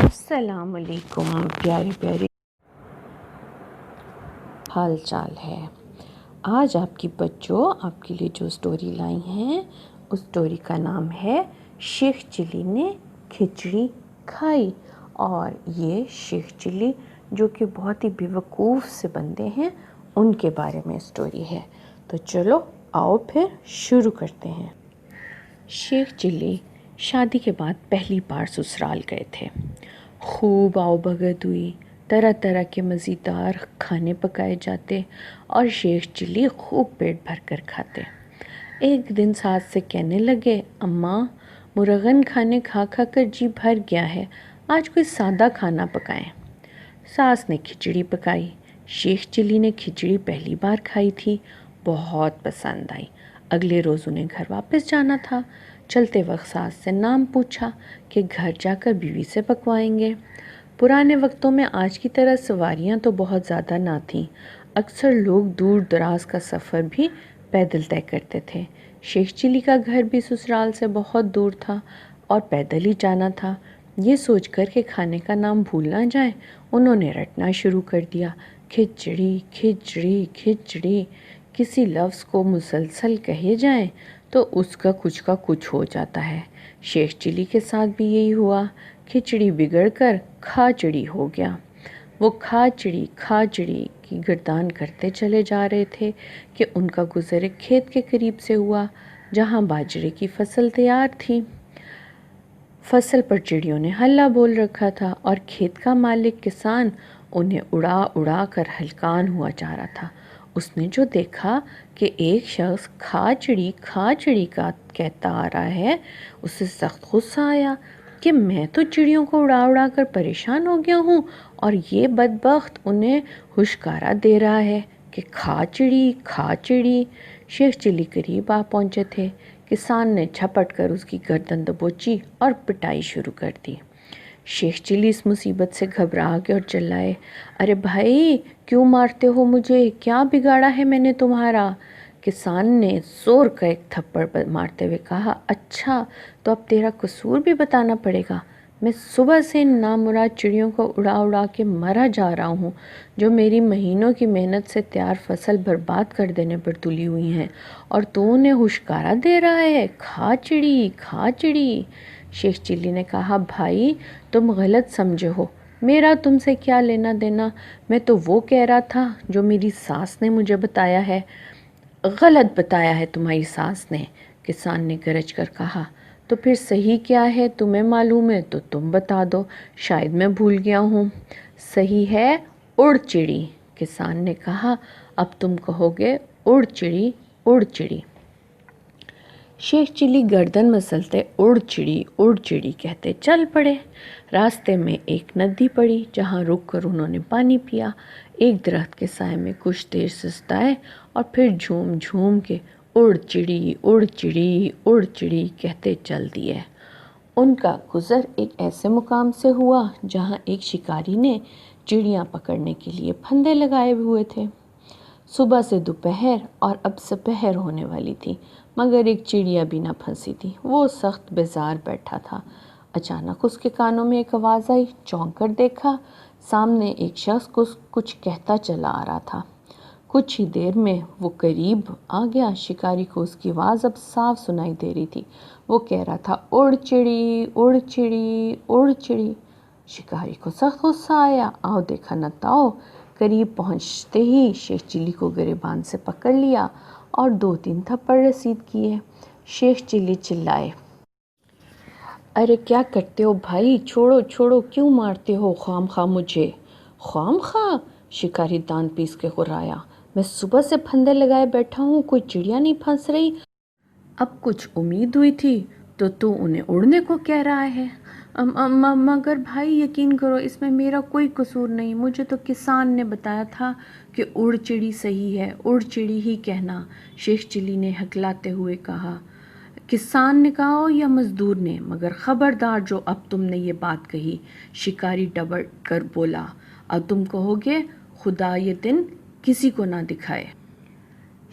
السلام علیکم پیارے پیارے حال چال ہے۔ آج آپ کی بچوں آپ کے لیے جو سٹوری لائی ہیں اس سٹوری کا نام ہے شیخ چلی نے کھچڑی کھائی۔ اور یہ شیخ چلی جو کہ بہت ہی بیوقوف سے بندے ہیں ان کے بارے میں سٹوری ہے۔ تو چلو آؤ پھر شروع کرتے ہیں۔ شیخ چلی شادی کے بعد پہلی بار سسرال گئے تھے۔ خوب آؤ بھگت ہوئی، طرح طرح کے مزیدار کھانے پکائے جاتے اور شیخ چلی خوب پیٹ بھر کر کھاتے۔ ایک دن ساس سے کہنے لگے، اماں مرغن کھانے کھا کھا کر جی بھر گیا ہے، آج کوئی سادہ کھانا پکائیں۔ ساس نے کھچڑی پکائی۔ شیخ چلی نے کھچڑی پہلی بار کھائی تھی، بہت پسند آئی۔ اگلے روز انہیں گھر واپس جانا تھا۔ چلتے وقت ساس سے نام پوچھا کہ گھر جا کر بیوی سے پکوائیں گے۔ پرانے وقتوں میں آج کی طرح سواریاں تو بہت زیادہ نہ تھیں، اکثر لوگ دور دراز کا سفر بھی پیدل طے کرتے تھے۔ شیخ چلی کا گھر بھی سسرال سے بہت دور تھا اور پیدل ہی جانا تھا۔ یہ سوچ کر کہ کھانے کا نام بھول نہ جائیں، انہوں نے رٹنا شروع کر دیا، کھچڑی کھچڑی کھچڑی۔ کسی لفظ کو مسلسل کہے جائیں تو اس کا کچھ ہو جاتا ہے۔ شیخ چلی کے ساتھ بھی یہی ہوا، کھچڑی بگڑ کر کھاچڑی ہو گیا۔ وہ کھاچڑی کھاچڑی کی گردان کرتے چلے جا رہے تھے کہ ان کا گزر ایک کھیت کے قریب سے ہوا جہاں باجرے کی فصل تیار تھی۔ فصل پر چڑیوں نے ہلہ بول رکھا تھا اور کھیت کا مالک کسان انہیں اڑا اڑا کر ہلکان ہوا جا رہا تھا۔ اس نے جو دیکھا کہ ایک شخص کھاچڑی کھاچڑی کا کہتا آ رہا ہے، اسے سخت غصہ آیا کہ میں تو چڑیوں کو اڑا اڑا کر پریشان ہو گیا ہوں اور یہ بدبخت انہیں ہشکارا دے رہا ہے کہ کھاچڑی کھاچڑی۔ شیخ چلی قریب آ پہنچے تھے۔ کسان نے جھپٹ کر اس کی گردن دبوچی اور پٹائی شروع کر دی۔ شیخ چلی اس مصیبت سے گھبرا گئے اور چلائے، ارے بھائی کیوں مارتے ہو مجھے، کیا بگاڑا ہے میں نے تمہارا؟ کسان نے زور کا ایک تھپڑ مارتے ہوئے کہا، اچھا تو اب تیرا قصور بھی بتانا پڑے گا۔ میں صبح سے ان نامراد چڑیوں کو اڑا اڑا کے مرا جا رہا ہوں جو میری مہینوں کی محنت سے تیار فصل برباد کر دینے پر تلی ہوئی ہیں، اور تو انہیں ہشکارا دے رہا ہے، کھاچڑی کھاچڑی۔ شیخ چلی نے کہا، بھائی تم غلط سمجھے ہو، میرا تم سے کیا لینا دینا، میں تو وہ کہہ رہا تھا جو میری ساس نے مجھے بتایا ہے۔ غلط بتایا ہے تمہاری ساس نے، کسان نے گرج کر کہا۔ تو پھر صحیح کیا ہے تمہیں معلوم ہے تو تم بتا دو، شاید میں بھول گیا ہوں۔ صحیح ہے اڑ چڑی، کسان نے کہا، اب تم کہو گے اڑ چڑی اڑ چڑی۔ شیخ چلی گردن مسلتے اڑ چڑی کہتے چل پڑے۔ راستے میں ایک ندی پڑی جہاں رک کر انہوں نے پانی پیا، ایک درخت کے سائے میں کچھ دیر سستائے اور پھر جھوم جھوم کے اڑ چڑی اڑ چڑی اڑ چڑی کہتے چل دیے۔ ان کا گزر ایک ایسے مقام سے ہوا جہاں ایک شکاری نے چڑیاں پکڑنے کے لیے پھندے لگائے ہوئے تھے۔ صبح سے دوپہر اور اب سپہر ہونے والی تھی مگر ایک چڑیا بھی نہ پھنسی تھی۔ وہ سخت بیزار بیٹھا تھا۔ اچانک اس کے کانوں میں ایک آواز آئی، چونک کر دیکھا، سامنے ایک شخص کچھ کہتا چلا آ رہا تھا۔ کچھ ہی دیر میں وہ قریب آ گیا۔ شکاری کو اس کی آواز اب صاف سنائی دے رہی تھی۔ وہ کہہ رہا تھا، اڑ چڑی اڑ چڑی اڑ چڑی۔ شکاری کو سخت غصہ آیا، آؤ دیکھا نہ تاؤ، قریب پہنچتے ہی شیخ چلی کو گریبان سے پکڑ لیا اور 2-3 تھپڑ رسید کیے۔ شیخ چلی چلائے، ارے کیا کرتے ہو بھائی، چھوڑو چھوڑو، کیوں مارتے ہو خواہ خواہ مجھے؟ خواہ خواہ؟ شکاری دانت پیس کے غرایا، میں صبح سے پھندے لگائے بیٹھا ہوں، کوئی چڑیا نہیں پھنس رہی، اب کچھ امید ہوئی تھی تو انہیں اڑنے کو کہہ رہا ہے۔ مگر بھائی یقین کرو اس میں میرا کوئی قصور نہیں، مجھے تو کسان نے بتایا تھا کہ اڑ چڑی صحیح ہے، اڑ چڑی ہی کہنا۔ شیخ چلی نے ہکلاتے ہوئے کہا، کسان نے کہا ہو یا مزدور نے، مگر خبردار جو اب تم نے یہ بات کہی۔ شکاری ڈبڑ کر بولا، اب تم کہو گے خدا یہ دن کسی کو نہ دکھائے۔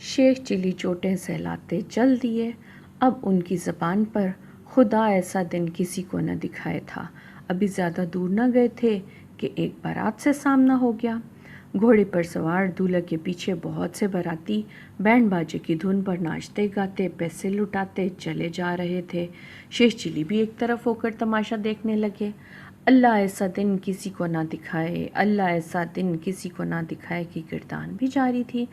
شیخ چلی چوٹیں سہلاتے چل دیے۔ اب ان کی زبان پر خدا ایسا دن کسی کو نہ دکھائے تھا۔ ابھی زیادہ دور نہ گئے تھے کہ ایک بارات سے سامنا ہو گیا۔ گھوڑے پر سوار دولہا کے پیچھے بہت سے باراتی بینڈ باجے کی دھن پر ناچتے گاتے پیسے لٹاتے چلے جا رہے تھے۔ شیخ چلی بھی ایک طرف ہو کر تماشا دیکھنے لگے۔ اللہ ایسا دن کسی کو نہ دکھائے، اللہ ایسا دن کسی کو نہ دکھائے کی گردان بھی جاری تھی۔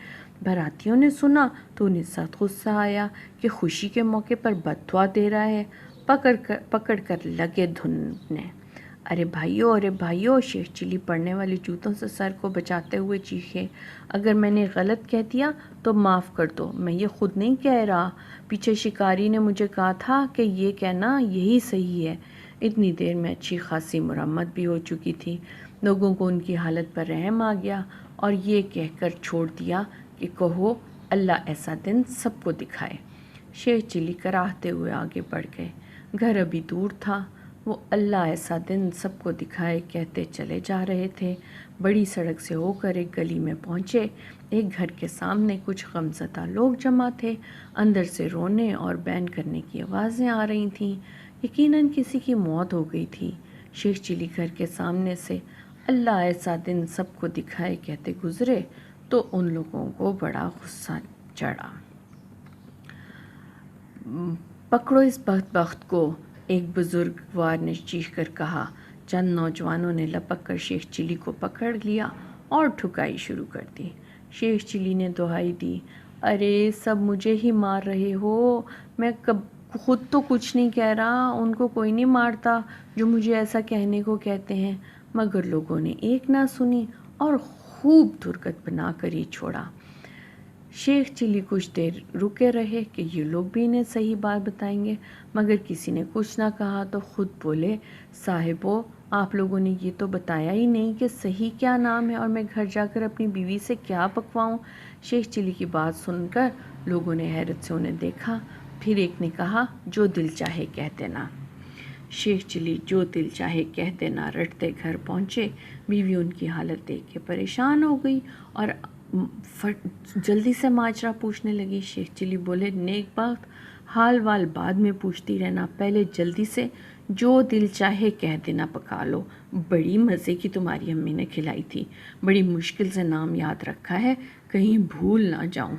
باراتیوں نے سنا تو انہیں سخت غصہ آیا کہ خوشی کے موقع پر بد دعا دے رہا ہے۔ پکڑ کر لگے دھننے۔ ارے بھائیو، شیخ چلی پڑنے والے جوتوں سے سر کو بچاتے ہوئے چیخے، اگر میں نے غلط کہہ دیا تو معاف کر دو، میں یہ خود نہیں کہہ رہا، پیچھے شکاری نے مجھے کہا تھا کہ یہ کہنا یہی صحیح ہے۔ اتنی دیر میں اچھی خاصی مرمت بھی ہو چکی تھی۔ لوگوں کو ان کی حالت پر رحم آ گیا اور یہ کہہ کر چھوڑ دیا کہ کہو اللہ ایسا دن سب کو دکھائے۔ شیخ چلی کراہتے ہوئے آگے بڑھ گئے۔ گھر ابھی دور تھا۔ وہ اللہ ایسا دن سب کو دکھائے کہتے چلے جا رہے تھے۔ بڑی سڑک سے ہو کر ایک گلی میں پہنچے۔ ایک گھر کے سامنے کچھ غمزدہ لوگ جمع تھے۔ اندر سے رونے اور بین کرنے کی آوازیں آ رہی تھیں۔ یقیناً کسی کی موت ہو گئی تھی۔ شیخ چلی گھر کے سامنے سے اللہ ایسا دن سب کو دکھائے کہتے گزرے تو ان لوگوں کو بڑا غصہ چڑھا۔ پکڑو اس بدبخت کو، ایک بزرگوار نے چیخ کر کہا۔ چند نوجوانوں نے لپک کر شیخ چلی کو پکڑ لیا اور ٹھکائی شروع کر دی۔ شیخ چلی نے دہائی دی، ارے سب مجھے ہی مار رہے ہو، میں خود تو کچھ نہیں کہہ رہا، ان کو کوئی نہیں مارتا جو مجھے ایسا کہنے کو کہتے ہیں۔ مگر لوگوں نے ایک نہ سنی اور خوب درگت بنا کر ہی چھوڑا۔ شیخ چلی کچھ دیر رکے رہے کہ یہ لوگ بھی انہیں صحیح بات بتائیں گے، مگر کسی نے کچھ نہ کہا تو خود بولے، صاحبو آپ لوگوں نے یہ تو بتایا ہی نہیں کہ صحیح کیا نام ہے اور میں گھر جا کر اپنی بیوی سے کیا پکواؤں۔ شیخ چلی کی بات سن کر لوگوں نے حیرت سے انہیں دیکھا۔ پھر ایک نے کہا، جو دل چاہے کہہ دینا۔ شیخ چلی جو دل چاہے کہہ دینا رٹتے گھر پہنچے۔ بیوی ان کی حالت دیکھ کے پریشان ہو گئی اور جلدی سے ماجرا پوچھنے لگی۔ شیخ چلی بولے، نیک بخت، حال وال بعد میں پوچھتی رہنا، پہلے جلدی سے جو دل چاہے کہہ دینا پکا لو، بڑی مزے کی تمہاری امی نے کھلائی تھی، بڑی مشکل سے نام یاد رکھا ہے، کہیں بھول نہ جاؤں۔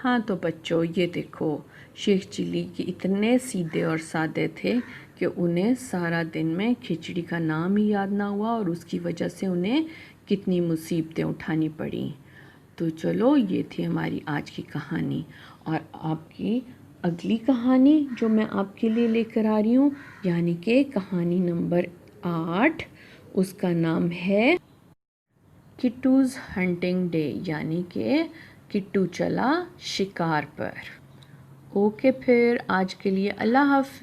ہاں تو بچوں یہ دیکھو، شیخ چلی کے اتنے سیدھے اور سادے تھے کہ انہیں سارا دن میں کھچڑی کا نام ہی یاد نہ ہوا اور اس کی وجہ سے انہیں کتنی مصیبتیں اٹھانی پڑیں۔ تو چلو یہ تھی ہماری آج کی کہانی، اور آپ کی اگلی کہانی جو میں آپ کے لیے لے کر آ رہی ہوں، یعنی کہ کہانی نمبر 8، اس کا نام ہے کٹوز ہنٹنگ ڈے، یعنی کہ کٹو چلا شکار پر۔ اوکے پھر آج کے لیے اللہ حافظ۔